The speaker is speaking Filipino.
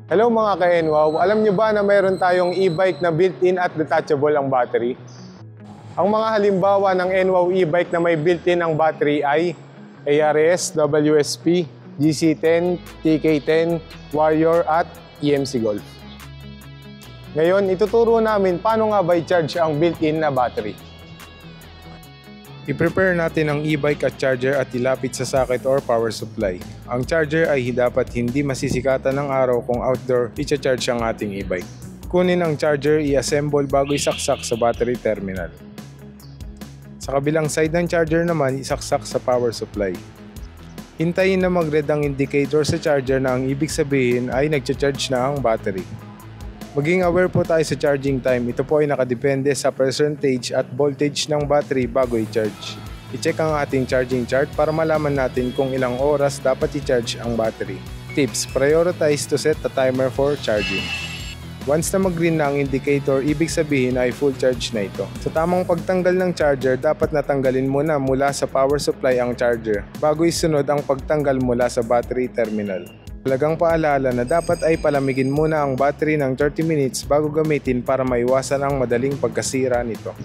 Hello mga ka-NWOW, alam nyo ba na mayroon tayong e-bike na built-in at detachable ang battery? Ang mga halimbawa ng NWOW e-bike na may built-in ang battery ay ARS, WSP, GC10, TK10, Warrior at EMC Golf. Ngayon, ituturo namin paano nga ba i-charge ang built-in na battery. I-prepare natin ang e-bike at charger at ilapit sa socket or power supply. Ang charger ay dapat hindi masisikatan ng araw kung outdoor i-charge ang ating e-bike. Kunin ang charger, i-assemble bago isaksak sa battery terminal. Sa kabilang side ng charger naman, isaksak sa power supply. Hintayin na mag-red ang indicator sa charger na ang ibig sabihin ay nag-charge na ang battery. Maging aware po tayo sa charging time. Ito po ay nakadepende sa percentage at voltage ng battery bago i-charge. I-check ang ating charging chart para malaman natin kung ilang oras dapat i-charge ang battery. Tips: prioritize to set a timer for charging. Once na mag-green na ang indicator, ibig sabihin ay full charge na ito. Sa tamang pagtanggal ng charger, dapat natanggalin muna mula sa power supply ang charger bago isunod ang pagtanggal mula sa battery terminal. Talagang paalala na dapat ay palamigin muna ang battery ng 30 minutes bago gamitin para maiwasan ang madaling pagkasira nito.